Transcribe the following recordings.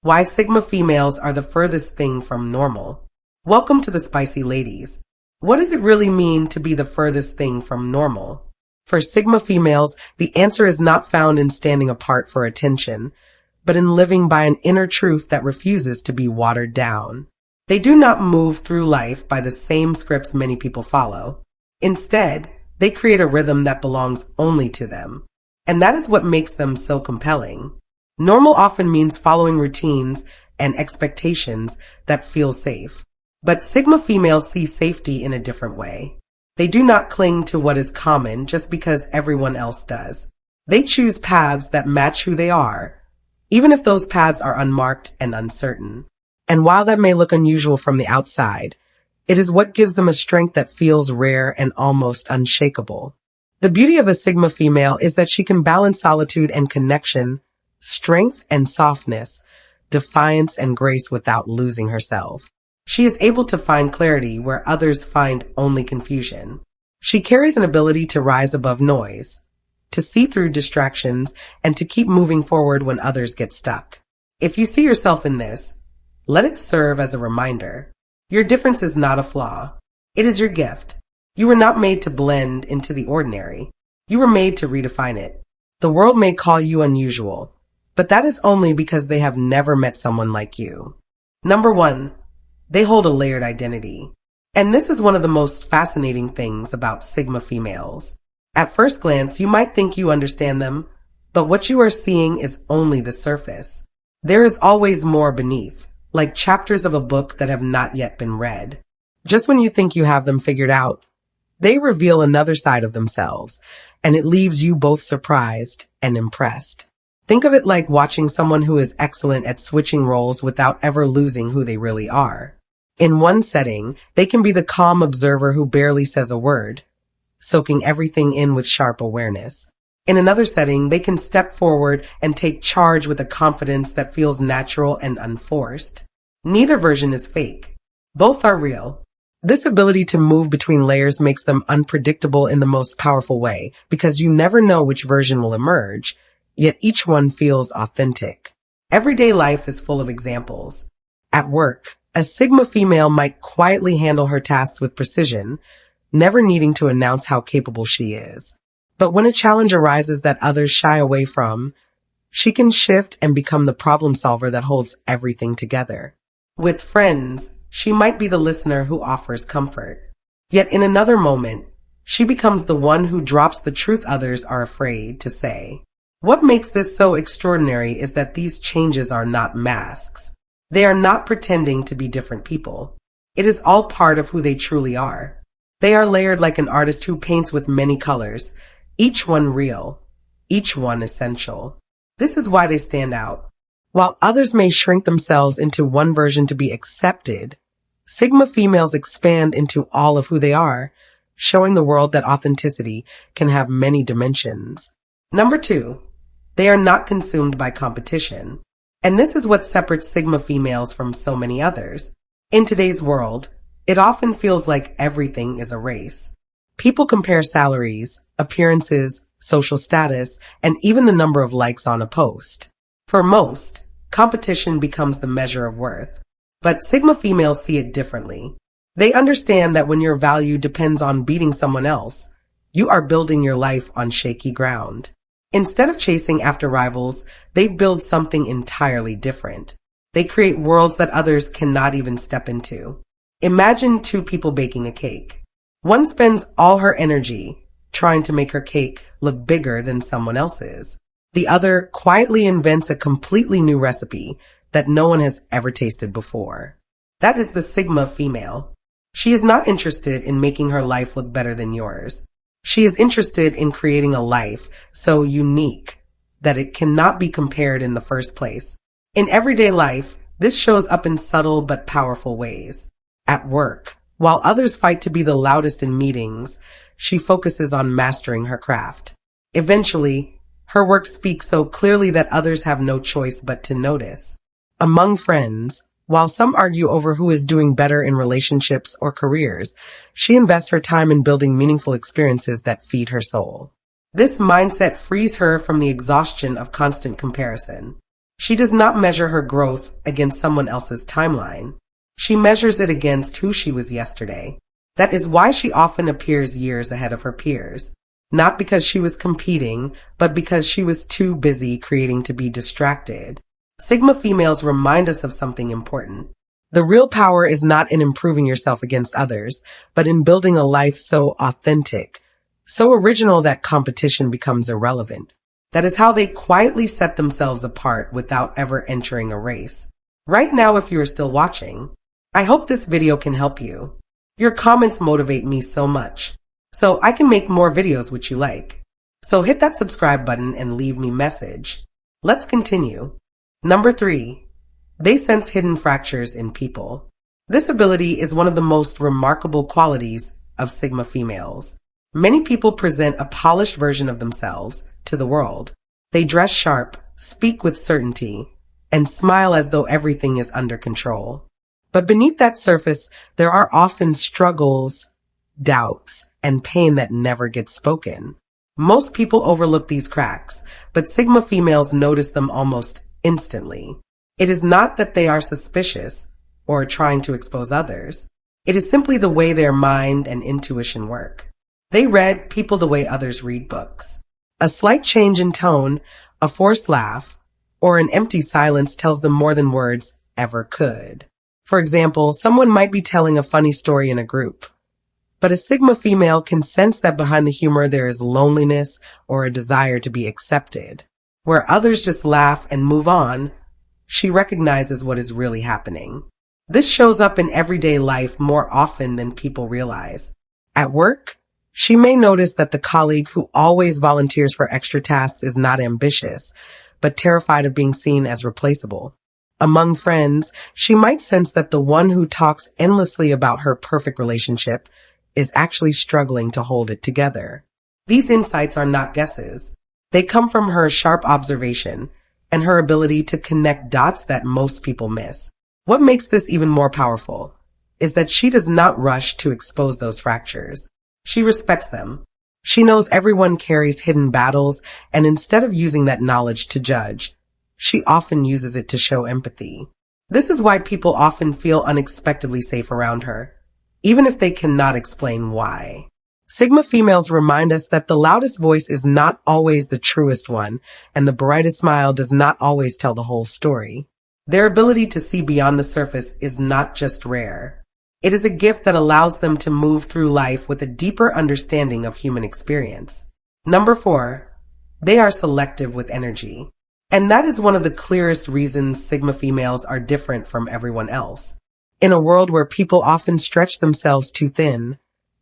Why Sigma females are the furthest thing from normal. Welcome to the Spicy Ladies. What does it really mean to be the furthest thing from normal? For Sigma females, the answer is not found in standing apart for attention, but in living by an inner truth that refuses to be watered down. They do not move through life by the same scripts many people follow. Instead, they create a rhythm that belongs only to them. And that is what makes them so compelling. Normal often means following routines and expectations that feel safe. But Sigma females see safety in a different way. They do not cling to what is common just because everyone else does. They choose paths that match who they are, even if those paths are unmarked and uncertain. And while that may look unusual from the outside, it is what gives them a strength that feels rare and almost unshakable. The beauty of a Sigma female is that she can balance solitude and connection, strength and softness, defiance and grace without losing herself. She is able to find clarity where others find only confusion. She carries an ability to rise above noise, to see through distractions, and to keep moving forward when others get stuck. If you see yourself in this, let it serve as a reminder. Your difference is not a flaw. It is your gift. You were not made to blend into the ordinary. You were made to redefine it. The world may call you unusual, but that is only because they have never met someone like you. Number 1. They hold a layered identity. And this is one of the most fascinating things about Sigma females. At first glance, you might think you understand them, but what you are seeing is only the surface. There is always more beneath, like chapters of a book that have not yet been read. Just when you think you have them figured out, they reveal another side of themselves, and it leaves you both surprised and impressed. Think of it like watching someone who is excellent at switching roles without ever losing who they really are. In one setting, they can be the calm observer who barely says a word, soaking everything in with sharp awareness. In another setting, they can step forward and take charge with a confidence that feels natural and unforced. Neither version is fake. Both are real. This ability to move between layers makes them unpredictable in the most powerful way, because you never know which version will emerge, yet each one feels authentic. Everyday life is full of examples. At work, a Sigma female might quietly handle her tasks with precision, never needing to announce how capable she is. But when a challenge arises that others shy away from, she can shift and become the problem solver that holds everything together. With friends, she might be the listener who offers comfort. Yet in another moment, she becomes the one who drops the truth others are afraid to say. What makes this so extraordinary is that these changes are not masks. They are not pretending to be different people. It is all part of who they truly are. They are layered like an artist who paints with many colors, each one real, each one essential. This is why they stand out. While others may shrink themselves into one version to be accepted, Sigma females expand into all of who they are, showing the world that authenticity can have many dimensions. Number 2, they are not consumed by competition. And this is what separates Sigma females from so many others. In today's world, it often feels like everything is a race. People compare salaries, appearances, social status, and even the number of likes on a post. For most, competition becomes the measure of worth. But Sigma females see it differently. They understand that when your value depends on beating someone else, you are building your life on shaky ground. Instead of chasing after rivals, they build something entirely different. They create worlds that others cannot even step into. Imagine 2 people baking a cake. One spends all her energy trying to make her cake look bigger than someone else's. The other quietly invents a completely new recipe that no one has ever tasted before. That is the Sigma female. She is not interested in making her life look better than yours. She is interested in creating a life so unique that it cannot be compared in the first place. In everyday life, this shows up in subtle but powerful ways. At work, while others fight to be the loudest in meetings, she focuses on mastering her craft. Eventually, her work speaks so clearly that others have no choice but to notice. Among friends, while some argue over who is doing better in relationships or careers, she invests her time in building meaningful experiences that feed her soul. This mindset frees her from the exhaustion of constant comparison. She does not measure her growth against someone else's timeline. She measures it against who she was yesterday. That is why she often appears years ahead of her peers. Not because she was competing, but because she was too busy creating to be distracted. Sigma females remind us of something important. The real power is not in improving yourself against others, but in building a life so authentic, so original that competition becomes irrelevant. That is how they quietly set themselves apart without ever entering a race. Right now, if you are still watching, I hope this video can help you. Your comments motivate me so much, so I can make more videos which you like. So hit that subscribe button and leave me message. Let's continue. Number 3. They sense hidden fractures in people. This ability is one of the most remarkable qualities of Sigma females. Many people present a polished version of themselves to the world. They dress sharp, speak with certainty, and smile as though everything is under control. But beneath that surface, there are often struggles, doubts, and pain that never gets spoken. Most people overlook these cracks, but Sigma females notice them almost instantly. It is not that they are suspicious or trying to expose others. It is simply the way their mind and intuition work. They read people the way others read books. A slight change in tone, a forced laugh, or an empty silence tells them more than words ever could. For example, someone might be telling a funny story in a group, but a Sigma female can sense that behind the humor there is loneliness or a desire to be accepted. Where others just laugh and move on, she recognizes what is really happening. This shows up in everyday life more often than people realize. At work, she may notice that the colleague who always volunteers for extra tasks is not ambitious, but terrified of being seen as replaceable. Among friends, she might sense that the one who talks endlessly about her perfect relationship is actually struggling to hold it together. These insights are not guesses. They come from her sharp observation and her ability to connect dots that most people miss. What makes this even more powerful is that she does not rush to expose those fractures. She respects them. She knows everyone carries hidden battles, and instead of using that knowledge to judge, she often uses it to show empathy. This is why people often feel unexpectedly safe around her, even if they cannot explain why. Sigma females remind us that the loudest voice is not always the truest one, and the brightest smile does not always tell the whole story. Their ability to see beyond the surface is not just rare. It is a gift that allows them to move through life with a deeper understanding of human experience. Number 4, they are selective with energy. And that is one of the clearest reasons Sigma females are different from everyone else. In a world where people often stretch themselves too thin,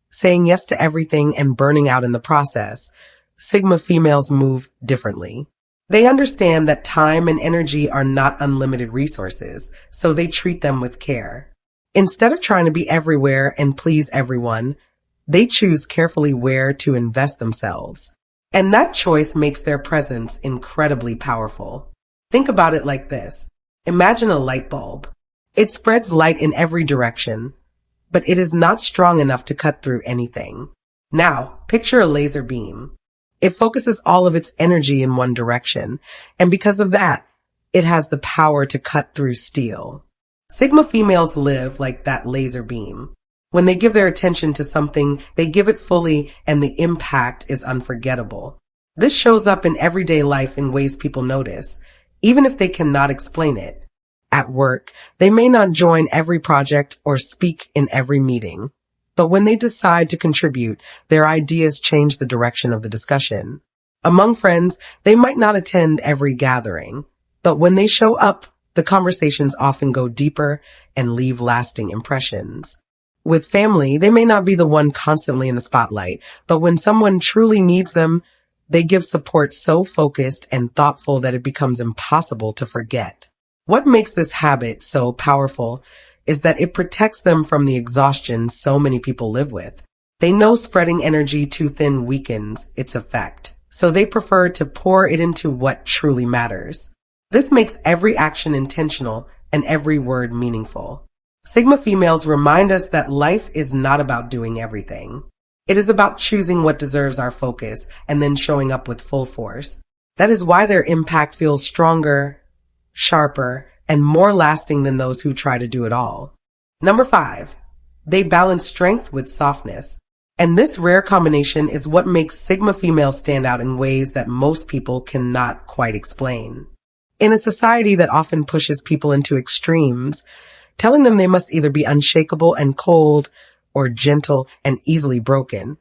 saying yes to everything and burning out in the process, Sigma females move differently. They understand that time and energy are not unlimited resources, so they treat them with care. Instead of trying to be everywhere and please everyone, they choose carefully where to invest themselves. And that choice makes their presence incredibly powerful. Think about it like this. Imagine a light bulb. It spreads light in every direction, but it is not strong enough to cut through anything. Now, picture a laser beam. It focuses all of its energy in one direction, and because of that, it has the power to cut through steel. Sigma females live like that laser beam. When they give their attention to something, they give it fully, and the impact is unforgettable. This shows up in everyday life in ways people notice, even if they cannot explain it. At work, they may not join every project or speak in every meeting, but when they decide to contribute, their ideas change the direction of the discussion. Among friends, they might not attend every gathering, but when they show up, the conversations often go deeper and leave lasting impressions. With family, they may not be the one constantly in the spotlight, but when someone truly needs them, they give support so focused and thoughtful that it becomes impossible to forget. What makes this habit so powerful is that it protects them from the exhaustion so many people live with. They know spreading energy too thin weakens its effect, so they prefer to pour it into what truly matters. This makes every action intentional and every word meaningful. Sigma females remind us that life is not about doing everything. It is about choosing what deserves our focus and then showing up with full force. That is why their impact feels stronger, sharper, and more lasting than those who try to do it all. Number 5. They balance strength with softness. And this rare combination is what makes Sigma females stand out in ways that most people cannot quite explain. In a society that often pushes people into extremes, telling them they must either be unshakable and cold or gentle and easily broken,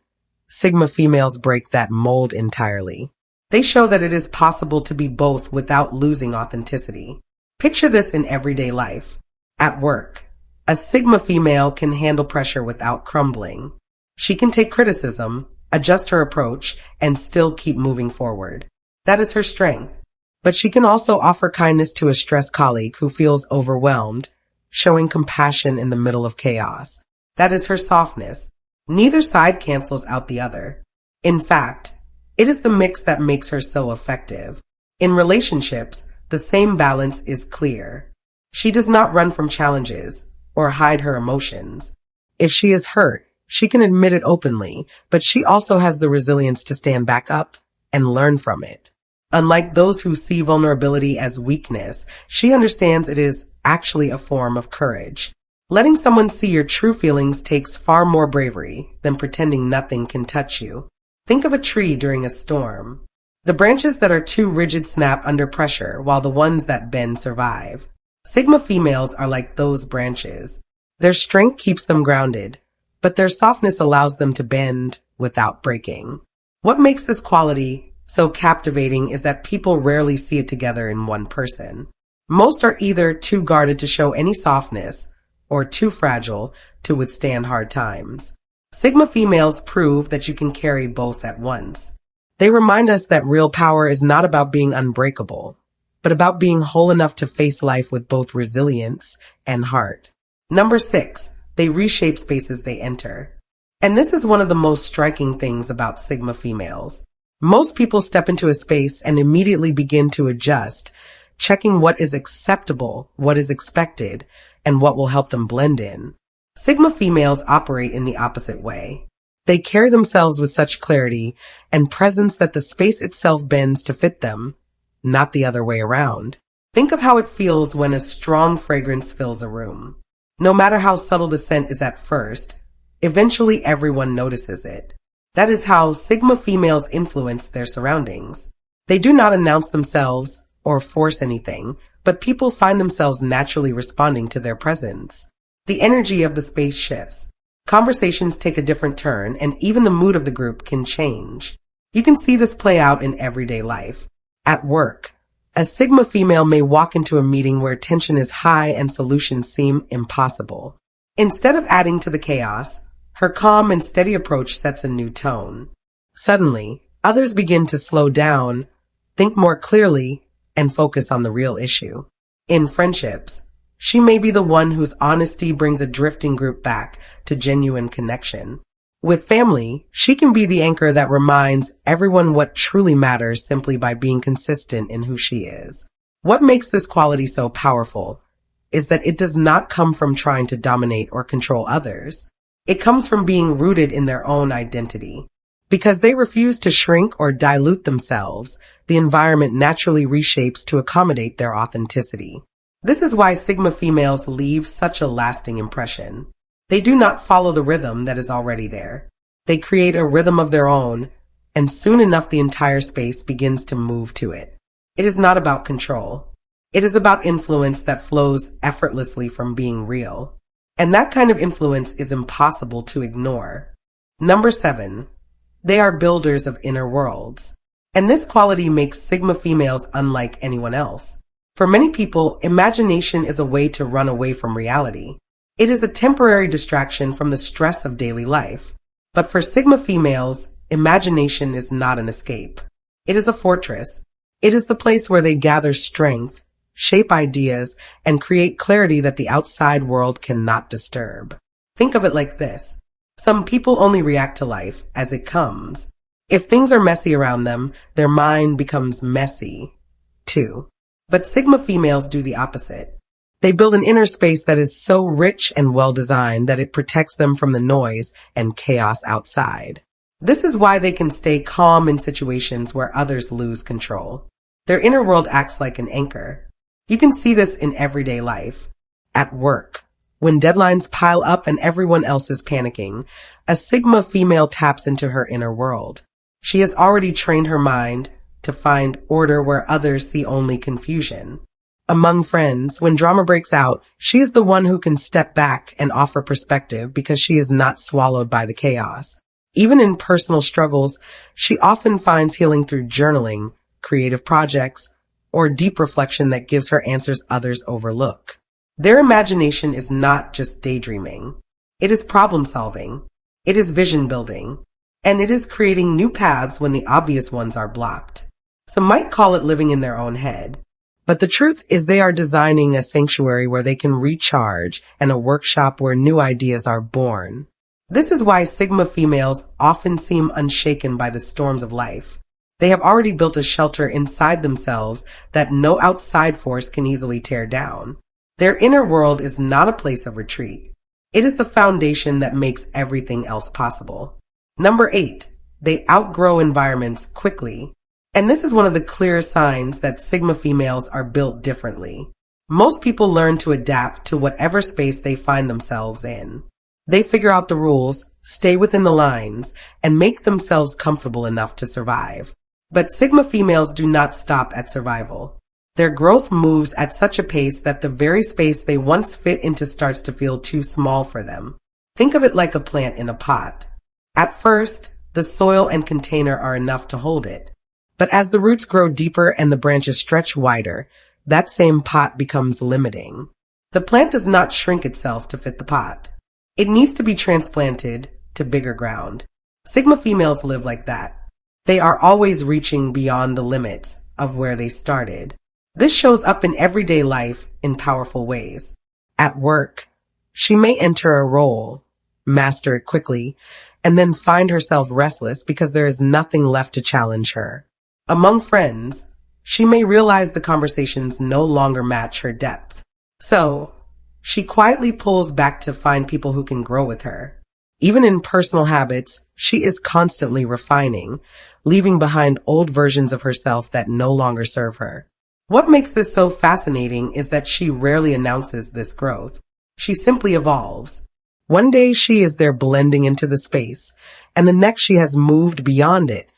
Sigma females break that mold entirely. They show that it is possible to be both without losing authenticity. Picture this in everyday life. At work, a Sigma female can handle pressure without crumbling. She can take criticism, adjust her approach, and still keep moving forward. That is her strength. But she can also offer kindness to a stressed colleague who feels overwhelmed, showing compassion in the middle of chaos. That is her softness. Neither side cancels out the other. In fact, it is the mix that makes her so effective. In relationships, the same balance is clear. She does not run from challenges or hide her emotions. If she is hurt, she can admit it openly, but she also has the resilience to stand back up and learn from it. Unlike those who see vulnerability as weakness, she understands it is actually a form of courage. Letting someone see your true feelings takes far more bravery than pretending nothing can touch you. Think of a tree during a storm. The branches that are too rigid snap under pressure, while the ones that bend survive. Sigma females are like those branches. Their strength keeps them grounded, but their softness allows them to bend without breaking. What makes this quality so captivating is that people rarely see it together in one person. Most are either too guarded to show any softness or too fragile to withstand hard times. Sigma females prove that you can carry both at once. They remind us that real power is not about being unbreakable, but about being whole enough to face life with both resilience and heart. Number 6. They reshape spaces they enter. And this is one of the most striking things about Sigma females. Most people step into a space and immediately begin to adjust, checking what is acceptable, what is expected, and what will help them blend in. Sigma females operate in the opposite way. They carry themselves with such clarity and presence that the space itself bends to fit them, not the other way around. Think of how it feels when a strong fragrance fills a room. No matter how subtle the scent is at first, eventually everyone notices it. That is how Sigma females influence their surroundings. They do not announce themselves or force anything, but people find themselves naturally responding to their presence. The energy of the space shifts. Conversations take a different turn, and even the mood of the group can change. You can see this play out in everyday life. At work, a Sigma female may walk into a meeting where tension is high and solutions seem impossible. Instead of adding to the chaos, her calm and steady approach sets a new tone. Suddenly, others begin to slow down, think more clearly, and focus on the real issue. In friendships, she may be the one whose honesty brings a drifting group back to genuine connection. With family, she can be the anchor that reminds everyone what truly matters simply by being consistent in who she is. What makes this quality so powerful is that it does not come from trying to dominate or control others. It comes from being rooted in their own identity. Because they refuse to shrink or dilute themselves, the environment naturally reshapes to accommodate their authenticity. This is why Sigma females leave such a lasting impression. They do not follow the rhythm that is already there. They create a rhythm of their own, and soon enough the entire space begins to move to it. It is not about control. It is about influence that flows effortlessly from being real. And that kind of influence is impossible to ignore. Number 7. They are builders of inner worlds. And this quality makes Sigma females unlike anyone else. For many people, imagination is a way to run away from reality. It is a temporary distraction from the stress of daily life. But for Sigma females, imagination is not an escape. It is a fortress. It is the place where they gather strength, shape ideas, and create clarity that the outside world cannot disturb. Think of it like this. Some people only react to life as it comes. If things are messy around them, their mind becomes messy, too. But Sigma females do the opposite. They build an inner space that is so rich and well-designed that it protects them from the noise and chaos outside. This is why they can stay calm in situations where others lose control. Their inner world acts like an anchor. You can see this in everyday life. At work, when deadlines pile up and everyone else is panicking, a Sigma female taps into her inner world. She has already trained her mind to find order where others see only confusion. Among friends, when drama breaks out, she is the one who can step back and offer perspective because she is not swallowed by the chaos. Even in personal struggles, she often finds healing through journaling, creative projects, or deep reflection that gives her answers others overlook. Their imagination is not just daydreaming. It is problem solving. It is vision building. And it is creating new paths when the obvious ones are blocked. Some might call it living in their own head. But the truth is they are designing a sanctuary where they can recharge and a workshop where new ideas are born. This is why Sigma females often seem unshaken by the storms of life. They have already built a shelter inside themselves that no outside force can easily tear down. Their inner world is not a place of retreat. It is the foundation that makes everything else possible. Number 8, they outgrow environments quickly. And this is one of the clear signs that Sigma females are built differently. Most people learn to adapt to whatever space they find themselves in. They figure out the rules, stay within the lines, and make themselves comfortable enough to survive. But Sigma females do not stop at survival. Their growth moves at such a pace that the very space they once fit into starts to feel too small for them. Think of it like a plant in a pot. At first, the soil and container are enough to hold it. But as the roots grow deeper and the branches stretch wider, that same pot becomes limiting. The plant does not shrink itself to fit the pot. It needs to be transplanted to bigger ground. Sigma females live like that. They are always reaching beyond the limits of where they started. This shows up in everyday life in powerful ways. At work, she may enter a role, master it quickly, and then find herself restless because there is nothing left to challenge her. Among friends, she may realize the conversations no longer match her depth. So, she quietly pulls back to find people who can grow with her. Even in personal habits, she is constantly refining, leaving behind old versions of herself that no longer serve her. What makes this so fascinating is that she rarely announces this growth. She simply evolves. One day she is there blending into the space, and the next she has moved beyond it,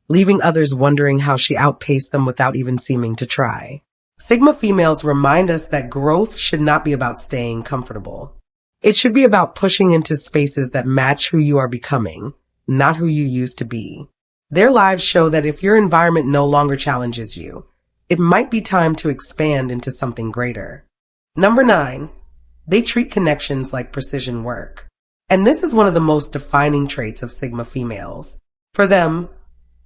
leaving others wondering how she outpaced them without even seeming to try. Sigma females remind us that growth should not be about staying comfortable. It should be about pushing into spaces that match who you are becoming, not who you used to be. Their lives show that if your environment no longer challenges you, it might be time to expand into something greater. Number 9, they treat connections like precision work. And this is one of the most defining traits of Sigma females. For them,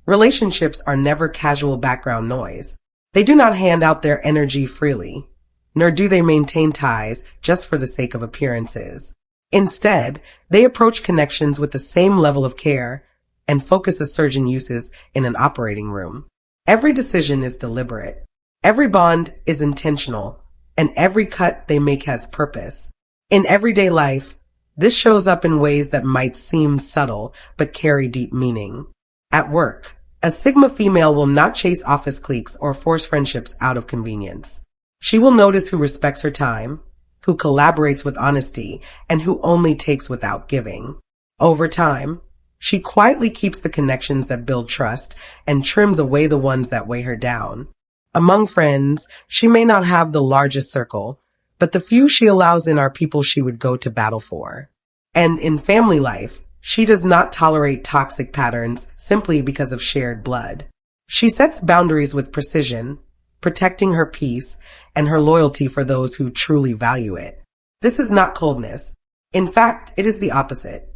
relationships are never casual background noise. They do not hand out their energy freely, nor do they maintain ties just for the sake of appearances. Instead, they approach connections with the same level of care and focus as surgeon uses in an operating room. Every decision is deliberate. Every bond is intentional, and every cut they make has purpose. In everyday life, this shows up in ways that might seem subtle but carry deep meaning. At work, a Sigma female will not chase office cliques or force friendships out of convenience. She will notice who respects her time, who collaborates with honesty, and who only takes without giving. Over time, she quietly keeps the connections that build trust and trims away the ones that weigh her down. Among friends, she may not have the largest circle, but the few she allows in are people she would go to battle for. And in family life, she does not tolerate toxic patterns simply because of shared blood. She sets boundaries with precision, protecting her peace and her loyalty for those who truly value it. This is not coldness. In fact, it is the opposite.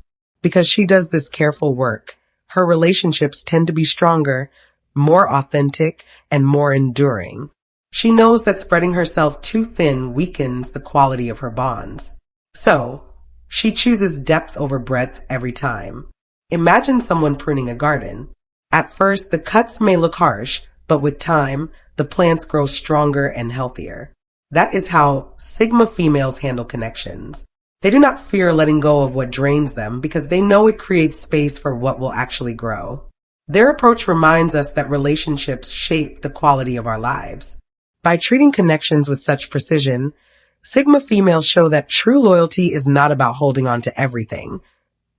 Because she does this careful work, her relationships tend to be stronger, more authentic, and more enduring. She knows that spreading herself too thin weakens the quality of her bonds. So, she chooses depth over breadth every time. Imagine someone pruning a garden. At first, the cuts may look harsh, but with time, the plants grow stronger and healthier. That is how Sigma females handle connections. They do not fear letting go of what drains them because they know it creates space for what will actually grow. Their approach reminds us that relationships shape the quality of our lives. By treating connections with such precision, Sigma females show that true loyalty is not about holding on to everything,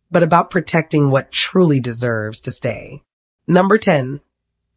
but about protecting what truly deserves to stay. Number 10.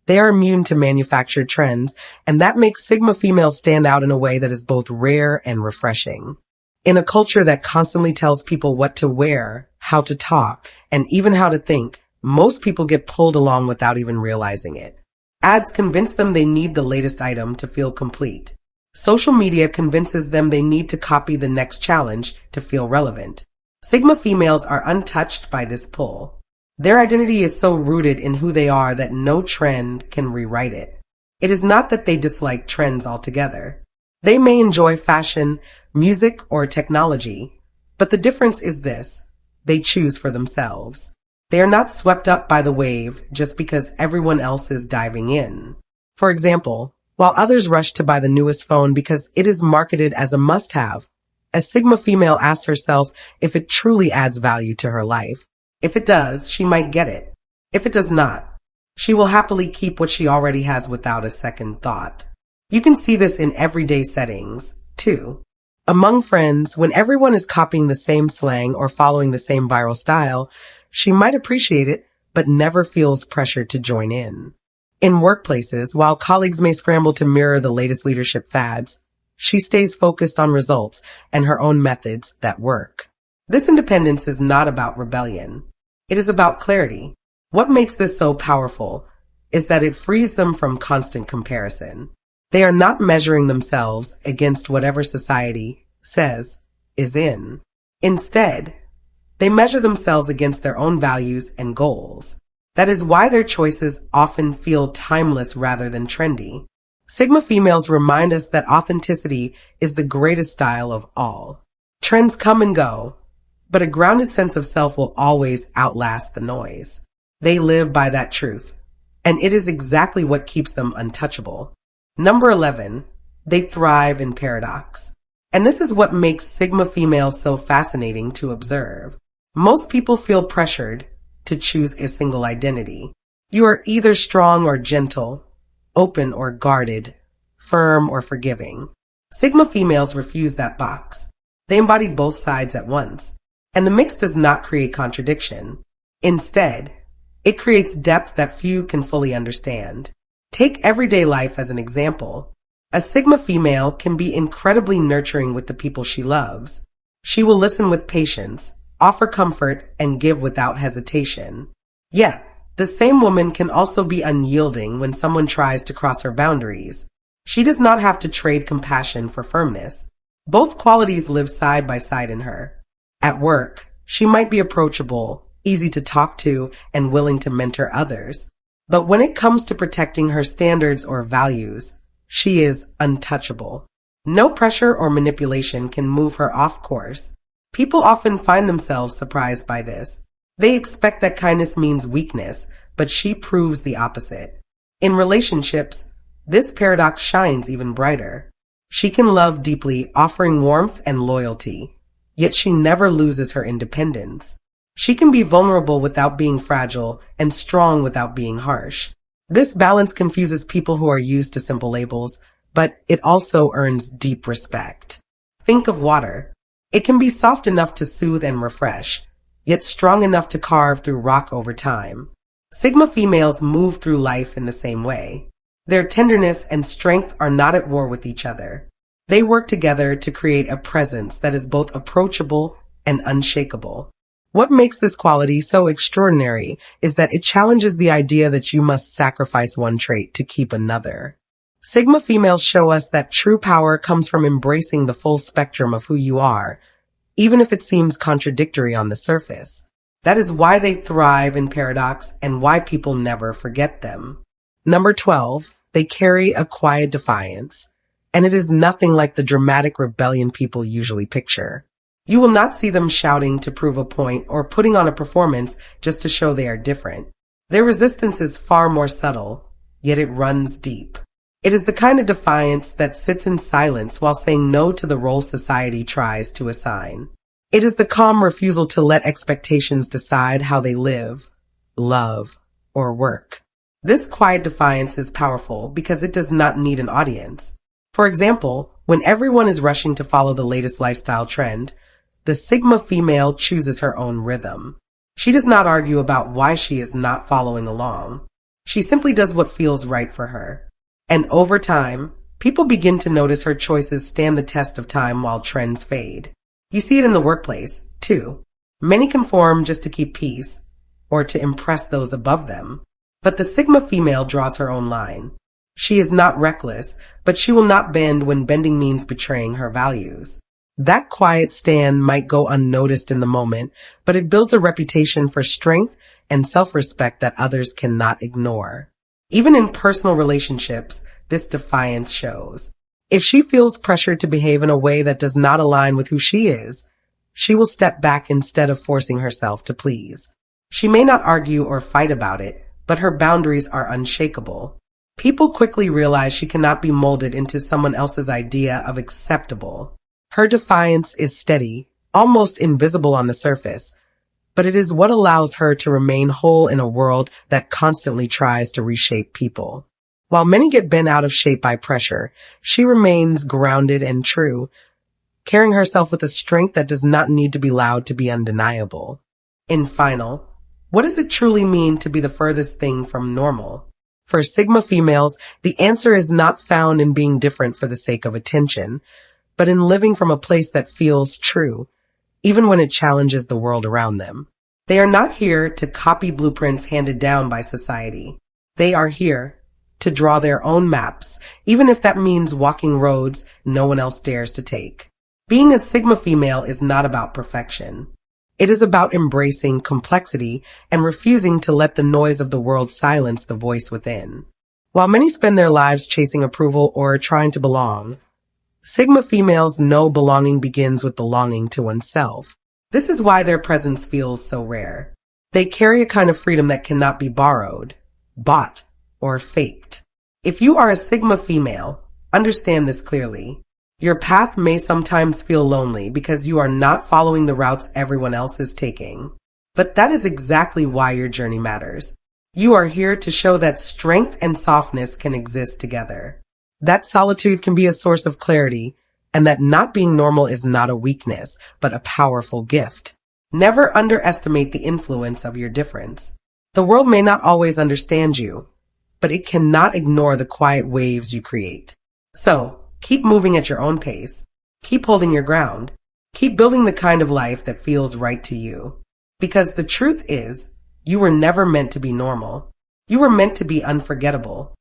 They are immune to manufactured trends, and that makes Sigma females stand out in a way that is both rare and refreshing. In a culture that constantly tells people what to wear, how to talk, and even how to think, most people get pulled along without even realizing it. Ads convince them they need the latest item to feel complete. Social media convinces them they need to copy the next challenge to feel relevant. Sigma females are untouched by this pull. Their identity is so rooted in who they are that no trend can rewrite it. It is not that they dislike trends altogether. They may enjoy fashion, music, or technology, but the difference is this: they choose for themselves. They are not swept up by the wave just because everyone else is diving in. For example, while others rush to buy the newest phone because it is marketed as a must-have, a Sigma female asks herself if it truly adds value to her life. If it does, she might get it. If it does not, she will happily keep what she already has without a second thought. You can see this in everyday settings, too. Among friends, when everyone is copying the same slang or following the same viral style, she might appreciate it, but never feels pressured to join in. In workplaces, while colleagues may scramble to mirror the latest leadership fads, she stays focused on results and her own methods that work. This independence is not about rebellion. It is about clarity. What makes this so powerful is that it frees them from constant comparison. They are not measuring themselves against whatever society says is in. Instead, they measure themselves against their own values and goals. That is why their choices often feel timeless rather than trendy. Sigma females remind us that authenticity is the greatest style of all. Trends come and go, but a grounded sense of self will always outlast the noise. They live by that truth, and it is exactly what keeps them untouchable. Number 11, they thrive in paradox. And this is what makes Sigma females so fascinating to observe. Most people feel pressured to choose a single identity. You are either strong or gentle, open or guarded, firm or forgiving. Sigma females refuse that box. They embody both sides at once. And the mix does not create contradiction. Instead, it creates depth that few can fully understand. Take everyday life as an example. A Sigma female can be incredibly nurturing with the people she loves. She will listen with patience, offer comfort, and give without hesitation. Yet, the same woman can also be unyielding when someone tries to cross her boundaries. She does not have to trade compassion for firmness. Both qualities live side by side in her. At work, she might be approachable, easy to talk to, and willing to mentor others. But when it comes to protecting her standards or values, she is untouchable. No pressure or manipulation can move her off course. People often find themselves surprised by this. They expect that kindness means weakness, but she proves the opposite. In relationships, this paradox shines even brighter. She can love deeply, offering warmth and loyalty, yet she never loses her independence. She can be vulnerable without being fragile and strong without being harsh. This balance confuses people who are used to simple labels, but it also earns deep respect. Think of water. It can be soft enough to soothe and refresh, yet strong enough to carve through rock over time. Sigma females move through life in the same way. Their tenderness and strength are not at war with each other. They work together to create a presence that is both approachable and unshakable. What makes this quality so extraordinary is that it challenges the idea that you must sacrifice one trait to keep another. Sigma females show us that true power comes from embracing the full spectrum of who you are, even if it seems contradictory on the surface. That is why they thrive in paradox and why people never forget them. Number 12, they carry a quiet defiance, and it is nothing like the dramatic rebellion people usually picture. You will not see them shouting to prove a point or putting on a performance just to show they are different. Their resistance is far more subtle, yet it runs deep. It is the kind of defiance that sits in silence while saying no to the role society tries to assign. It is the calm refusal to let expectations decide how they live, love, or work. This quiet defiance is powerful because it does not need an audience. For example, when everyone is rushing to follow the latest lifestyle trend, the Sigma female chooses her own rhythm. She does not argue about why she is not following along. She simply does what feels right for her. And over time, people begin to notice her choices stand the test of time while trends fade. You see it in the workplace, too. Many conform just to keep peace, or to impress those above them. But the Sigma female draws her own line. She is not reckless, but she will not bend when bending means betraying her values. That quiet stand might go unnoticed in the moment, but it builds a reputation for strength and self-respect that others cannot ignore. Even in personal relationships, this defiance shows. If she feels pressured to behave in a way that does not align with who she is, she will step back instead of forcing herself to please. She may not argue or fight about it, but her boundaries are unshakable. People quickly realize she cannot be molded into someone else's idea of acceptable. Her defiance is steady, almost invisible on the surface, but it is what allows her to remain whole in a world that constantly tries to reshape people. While many get bent out of shape by pressure, she remains grounded and true, carrying herself with a strength that does not need to be loud to be undeniable. In final, what does it truly mean to be the furthest thing from normal? For Sigma females, the answer is not found in being different for the sake of attention, but in living from a place that feels true, even when it challenges the world around them. They are not here to copy blueprints handed down by society. They are here to draw their own maps, even if that means walking roads no one else dares to take. Being a Sigma female is not about perfection. It is about embracing complexity and refusing to let the noise of the world silence the voice within. While many spend their lives chasing approval or trying to belong, Sigma females know belonging begins with belonging to oneself. This is why their presence feels so rare. They carry a kind of freedom that cannot be borrowed, bought, or faked. If you are a Sigma female, understand this clearly. Your path may sometimes feel lonely because you are not following the routes everyone else is taking. But that is exactly why your journey matters. You are here to show that strength and softness can exist together. That solitude can be a source of clarity, and that not being normal is not a weakness, but a powerful gift. Never underestimate the influence of your difference. The world may not always understand you, but it cannot ignore the quiet waves you create. So, keep moving at your own pace. Keep holding your ground. Keep building the kind of life that feels right to you. Because the truth is, you were never meant to be normal. You were meant to be unforgettable.